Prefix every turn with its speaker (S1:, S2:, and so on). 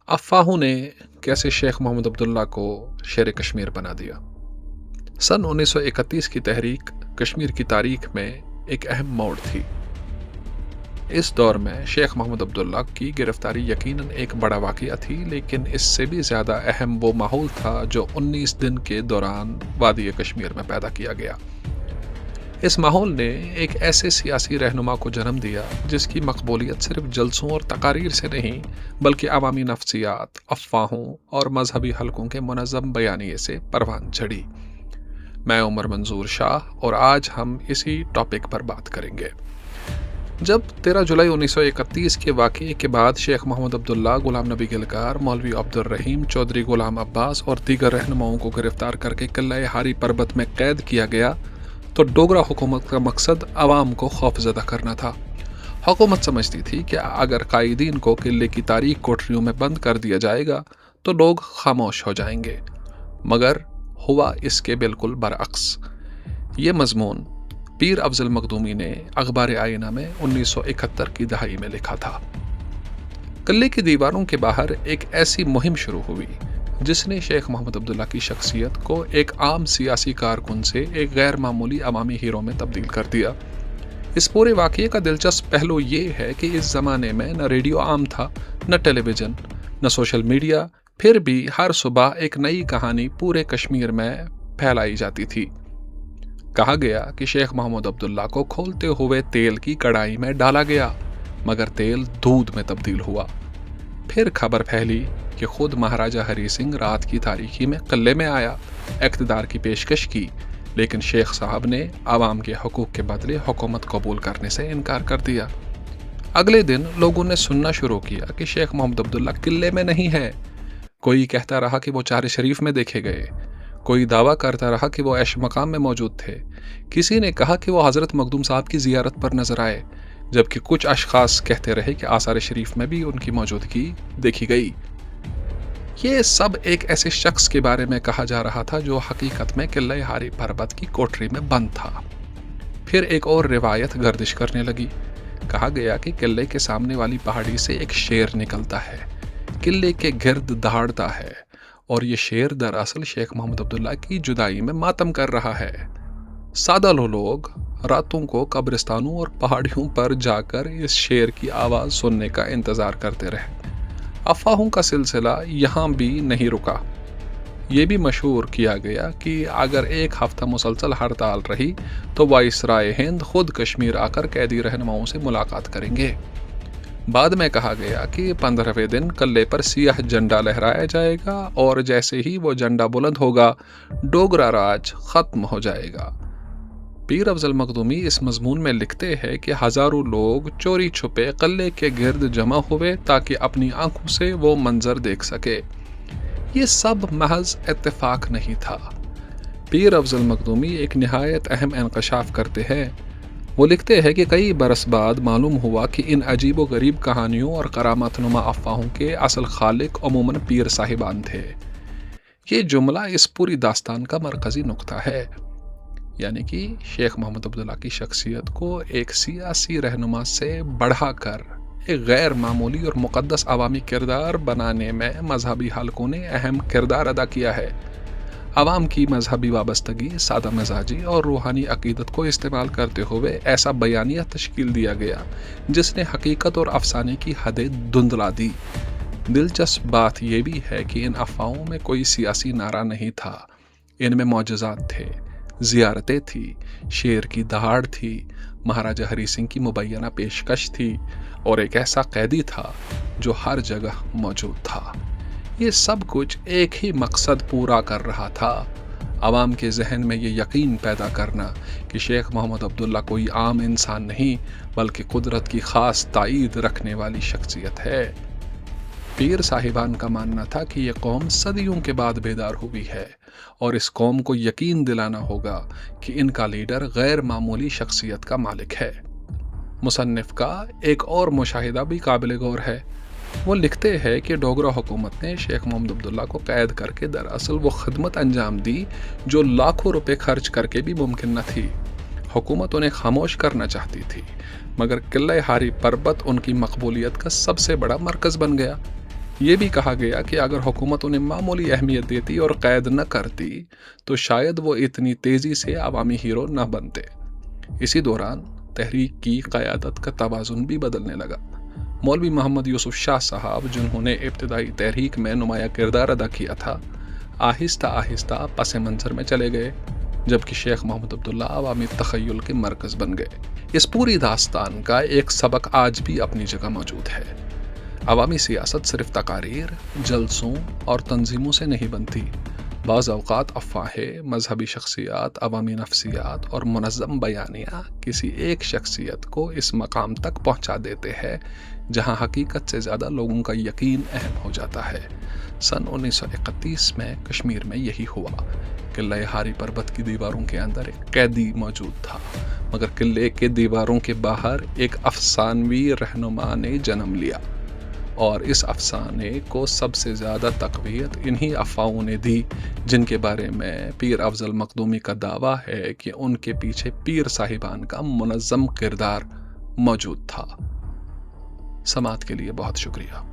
S1: अफ़वाहों ने कैसे शेख मोहम्मद अब्दुल्ला को शेर कश्मीर बना दिया। सन 1931 की तहरीक कश्मीर की तारीख में एक अहम मोड़ थी। इस दौर में शेख मोहम्मद अब्दुल्ला की गिरफ्तारी यकीनन एक बड़ा वाक़या थी, लेकिन इससे भी ज़्यादा अहम वो माहौल था जो 19 दिन के दौरान वादी कश्मीर में पैदा किया गया। इस माहौल ने एक ऐसे सियासी रहनुमा को जन्म दिया जिसकी मकबूलियत सिर्फ जलसों और तकारीर से नहीं, बल्कि अवामी नफ्सियात, अफवाहों और मजहबी हलकों के मुनज़्ज़म बयानिए से परवान चढ़ी। मैं उमर मंजूर शाह और आज हम इसी टॉपिक पर बात करेंगे। जब 13 जुलाई 1931 के वाक़ये के बाद शेख मोहम्मद अब्दुल्ला, गुलाम नबी गिलकार, मौलवी अब्दुल रहीम, चौधरी गुलाम अब्बास और दीगर रहनुमाओं को गिरफ्तार करके किला हारी पर्बत में कैद किया गया, तो डोगरा हुकूमत का मकसद अवाम को खौफजदा करना था। हुकूमत समझती थी कि अगर कायदीन को किले की तारीख कोठरियों में बंद कर दिया जाएगा तो लोग खामोश हो जाएंगे, मगर हुआ इसके बिल्कुल बरअक्स। ये मजमून पीर अफजल मखदूमी ने अखबार आईना में 1971 की दहाई में लिखा था। किले की दीवारों के बाहर एक ऐसी मुहिम शुरू हुई जिसने शेख मोहम्मद अब्दुल्ला की शख्सियत को एक आम सियासी कारकुन से एक गैर मामूली अवामी हीरो में तब्दील कर दिया। इस पूरे वाक़ये का दिलचस्प पहलू ये है कि इस ज़माने में न रेडियो आम था, न टेलीविज़न, न सोशल मीडिया, फिर भी हर सुबह एक नई कहानी पूरे कश्मीर में फैलाई जाती थी। कहा गया कि शेख मोहम्मद अब्दुल्ला को खोलते हुए तेल की कढ़ाई में डाला गया, मगर तेल दूध में तब्दील हुआ। फिर खबर फैली कि खुद महाराजा हरी सिंह रात की तारीकी में किले में आया, इक़्तिदार की पेशकश की, लेकिन शेख साहब ने आवाम के हकूक़ के बदले हुकूमत कबूल करने से इनकार कर दिया। अगले दिन लोगों ने सुनना शुरू किया कि शेख मोहम्मद अब्दुल्ला किले में नहीं है। कोई कहता रहा कि वो चार शरीफ में देखे गए, कोई दावा करता रहा कि वो ऐश मकाम में मौजूद थे, किसी ने कहा कि वो हज़रत मखदूम साहब की ज़ियारत पर नजर आए, जबकि कुछ अशखास कहते रहे कि आसार शरीफ में भी उनकी मौजूदगी देखी गई। ये सब एक ऐसे शख्स के बारे में कहा जा रहा था जो हकीकत में किले हारी पर्वत की कोठरी में बंद था। फिर एक और रिवायत गर्दिश करने लगी। कहा गया कि किले के सामने वाली पहाड़ी से एक शेर निकलता है, किले के गिर्द दहाड़ता है, और ये शेर दरअसल शेख मोहम्मद अब्दुल्ला की जुदाई में मातम कर रहा है। सादा लोग रातों को कब्रिस्तानों और पहाड़ियों पर जाकर इस शेर की आवाज़ सुनने का इंतज़ार करते रहे। अफवाहों का सिलसिला यहाँ भी नहीं रुका। ये भी मशहूर किया गया कि अगर एक हफ्ता मुसलसल हड़ताल रही तो वाइसराय हिंद खुद कश्मीर आकर कैदी रहनुमाओं से मुलाकात करेंगे। बाद में कहा गया कि 15वें दिन किले पर सियाह झंडा लहराया जाएगा और जैसे ही वो झंडा बुलंद होगा, डोगरा राज खत्म हो जाएगा। पीर अफजल मखदूमी इस मजमून में लिखते हैं कि हज़ारों लोग चोरी छुपे किले के गिर्द जमा हुए ताकि अपनी आंखों से वो मंजर देख सके। ये सब महज इत्तेफाक नहीं था। पीर अफजल मखदूमी एक निहायत अहम इंकशाफ करते हैं। वो लिखते हैं कि कई बरस बाद मालूम हुआ कि इन अजीब व गरीब कहानियों और करामातनुमा अफवाहों के असल खालिक अमूमन पीर साहिबान थे। ये जुमला इस पूरी दास्तान का मरकजी नुक्ता है, यानी कि शेख मोहम्मद अब्दुल्ला की शख्सियत को एक सियासी रहनुमा से बढ़ाकर एक गैर मामूली और मुक़द्दस अवामी किरदार बनाने में मजहबी हलकों ने अहम किरदार अदा किया है। अवाम की मजहबी वाबस्तगी, सादा मिजाजी और रूहानी अकीदत को इस्तेमाल करते हुए ऐसा बयानिया तश्कील दिया गया जिसने हकीकत और अफसाने की हदें धुंधला दी। दिलचस्प बात यह भी है कि इन अफवाहों में कोई सियासी नारा नहीं था। इनमें मौजज़ात थे, ज़ियारतें थी, शेर की दहाड़ थी, महाराजा हरी सिंह की मुबैना पेशकश थी, और एक ऐसा कैदी था जो हर जगह मौजूद था। ये सब कुछ एक ही मकसद पूरा कर रहा था, आवाम के जहन में ये यकीन पैदा करना कि शेख मोहम्मद अब्दुल्ला कोई आम इंसान नहीं, बल्कि कुदरत की ख़ास ताईद रखने वाली शख्सियत है। पीर साहिबान का मानना था कि ये कौम सदियों के बाद बेदार हुई है और इस कौम को यकीन दिलाना होगा कि इनका लीडर गैर मामूली शख्सियत का मालिक है। मुसन्निफ का एक और मुशाहिदा भी काबिल गौर है। वो लिखते हैं कि डोगरा हुकूमत ने शेख मोहम्मद अब्दुल्ला को कैद करके दरअसल वो खिदमत अंजाम दी जो लाखों रुपए खर्च करके भी मुमकिन न थी। हुकूमत उन्हें खामोश करना चाहती थी, मगर किला हारी पर्बत उनकी मकबूलियत का सबसे बड़ा मरकज़ बन गया। ये भी कहा गया कि अगर हुकूमत उन्हें मामूली अहमियत देती और कैद न करती तो शायद वो इतनी तेज़ी से अवामी हीरो न बनते। इसी दौरान तहरीक की क़यादत का तवाज़ुन भी बदलने लगा। मौलवी मोहम्मद यूसुफ शाह साहब, जिन्होंने इब्तिदाई तहरीक में नुमाया किरदार अदा किया था, आहिस्ता आहिस्ता पस मंज़र में चले गए, जबकि शेख मोहम्मद अब्दुल्ला अवामी तख़य्युल के मरकज़ बन गए। इस पूरी दास्तान का एक सबक आज भी अपनी जगह मौजूद है। अवामी सियासत सिर्फ तकारीर, जलसों और तंजीमों से नहीं बनती। बाज़ औक़ात अफ़वाहें, मजहबी शख्सियात, अवामी नफ्सियात और मुनज़्ज़म बयानियाँ किसी एक शख्सियत को इस मकाम तक पहुँचा देते हैं जहाँ हकीकत से ज़्यादा लोगों का यकीन अहम हो जाता है। सन 1931 में कश्मीर में यही हुआ। किला हारी पर्वत की दीवारों के अंदर एक कैदी मौजूद था, मगर किले के दीवारों के बाहर एक अफसानवी रहनुमा ने जन्म लिया, और इस अफसाने को सबसे ज़्यादा तक़वियत इन्हीं अफ़वाहों ने दी जिनके बारे में पीर अफजल मखदूमी का दावा है कि उनके पीछे पीर साहिबान का मुनज़्ज़म किरदार मौजूद था। समात के लिए बहुत शुक्रिया।